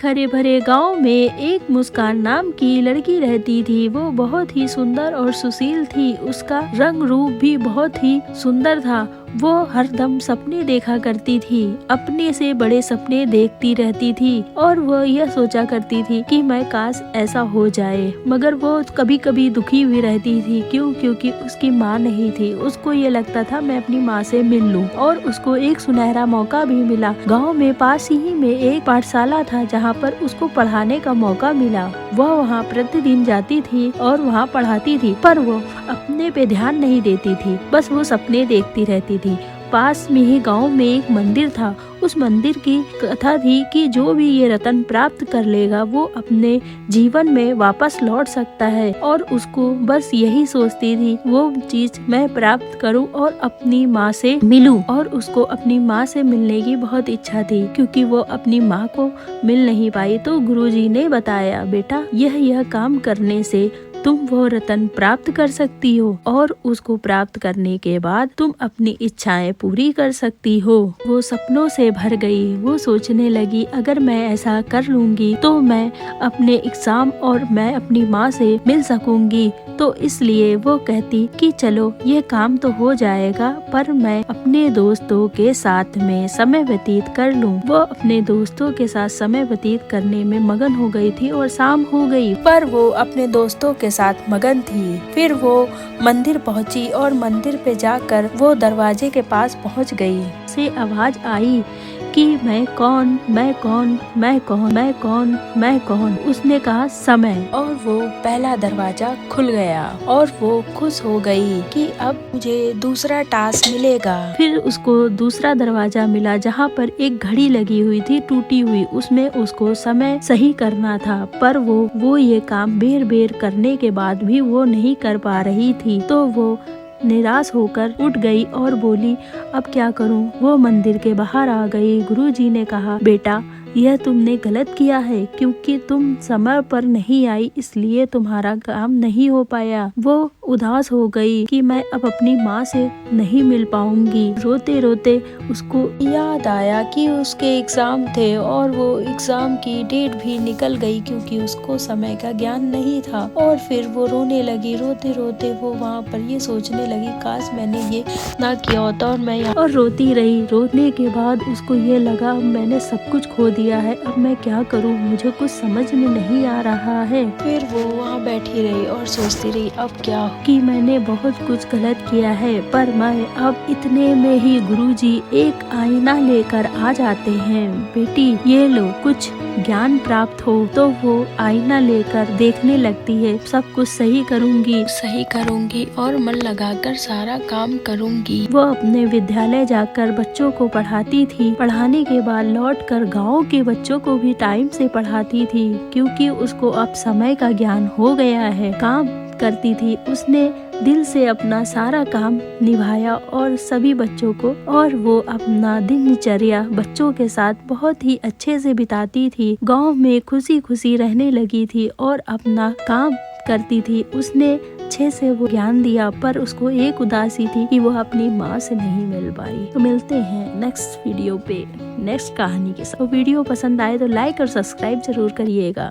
एक हरे भरे गांव में एक मुस्कान नाम की लड़की रहती थी। वो बहुत ही सुंदर और सुशील थी। उसका रंग रूप भी बहुत ही सुंदर था। वो हरदम सपने देखा करती थी, अपने से बड़े सपने देखती रहती थी और वो यह सोचा करती थी कि मैं काश ऐसा हो जाए। मगर वो कभी कभी दुखी भी रहती थी। क्यों? क्योंकि उसकी माँ नहीं थी। उसको ये लगता था मैं अपनी माँ से मिल लूं। और उसको एक सुनहरा मौका भी मिला। गांव में पास ही में एक पाठशाला था जहाँ पर उसको पढ़ाने का मौका मिला। वह वहाँ प्रतिदिन जाती थी और वहाँ पढ़ाती थी, पर वो अपने पे ध्यान नहीं देती थी, बस वो सपने देखती रहती थी। पास में ही गांव में एक मंदिर था। उस मंदिर की कथा थी कि जो भी ये रतन प्राप्त कर लेगा वो अपने जीवन में वापस लौट सकता है। और उसको बस यही सोचती थी, वो चीज मैं प्राप्त करूं और अपनी माँ से मिलूं। और उसको अपनी माँ से मिलने की बहुत इच्छा थी, क्योंकि वो अपनी माँ को मिल नहीं पाई। तो गुरुजी ने बताया, बेटा यह काम करने से तुम वो रतन प्राप्त कर सकती हो और उसको प्राप्त करने के बाद तुम अपनी इच्छाएं पूरी कर सकती हो। वो सपनों से भर गई। वो सोचने लगी, अगर मैं ऐसा कर लूंगी तो मैं अपने एग्जाम और मैं अपनी माँ से मिल सकूंगी। तो इसलिए वो कहती कि चलो ये काम तो हो जाएगा, पर मैं अपने दोस्तों के साथ में समय व्यतीत कर लूं। वो अपने दोस्तों के साथ समय व्यतीत करने में मगन हो गई थी और शाम हो गई, पर वो अपने दोस्तों के साथ मगन थी। फिर वो मंदिर पहुंची और मंदिर पे जाकर वो दरवाजे के पास पहुंच गई। से आवाज आई कि मैं कौन, मैं कौन, मैं कौन, मैं कौन, मैं कौन। उसने कहा समय, और वो पहला दरवाजा खुल गया और वो खुश हो गई कि अब मुझे दूसरा टास्क मिलेगा। फिर उसको दूसरा दरवाजा मिला जहाँ पर एक घड़ी लगी हुई थी, टूटी हुई। उसमें उसको समय सही करना था, पर वो ये काम बेर बेर करने के बाद भी वो नहीं कर पा रही थी। तो वो निराश होकर उठ गई और बोली, अब क्या करूं? वो मंदिर के बाहर आ गई। गुरुजी ने कहा, बेटा यह तुमने गलत किया है, क्योंकि तुम समय पर नहीं आई, इसलिए तुम्हारा काम नहीं हो पाया। वो उदास हो गई कि मैं अब अपनी माँ से नहीं मिल पाऊंगी। रोते रोते उसको याद आया कि उसके एग्जाम थे और वो एग्जाम की डेट भी निकल गई, क्योंकि उसको समय का ज्ञान नहीं था। और फिर वो रोने लगी। रोते रोते वो वहाँ पर ये सोचने लगी, काश मैंने ये ना किया होता और मैं यहाँ। और रोती रही। रोने के बाद उसको ये लगा, मैंने सब कुछ खो दिया है, अब मैं क्या करूं? मुझे कुछ समझ में नहीं आ रहा है। फिर वो वहाँ बैठी रही और सोचती रही, अब क्या कि मैंने बहुत कुछ गलत किया है। पर मैं अब इतने में ही गुरुजी एक आईना लेकर आ जाते हैं। बेटी ये लो, कुछ ज्ञान प्राप्त हो। तो वो आईना लेकर देखने लगती है, सब कुछ सही करूंगी और मन लगाकर सारा काम करूंगी। वो अपने विद्यालय जाकर बच्चों को पढ़ाती थी। पढ़ाने के बाद लौटकर गाँव के बच्चों को भी टाइम से पढ़ाती थी, क्योंकि उसको अब समय का ज्ञान हो गया है। काम करती थी। उसने दिल से अपना सारा काम निभाया और सभी बच्चों को, और वो अपना दिनचर्या बच्चों के साथ बहुत ही अच्छे से बिताती थी। गांव में खुशी खुशी रहने लगी थी और अपना काम करती थी। उसने अच्छे से वो ज्ञान दिया, पर उसको एक उदासी थी कि वो अपनी माँ से नहीं मिल पाई। तो मिलते हैं नेक्स्ट वीडियो पे नेक्स्ट कहानी के साथ। तो वीडियो पसंद आए तो लाइक और सब्सक्राइब जरूर करिएगा।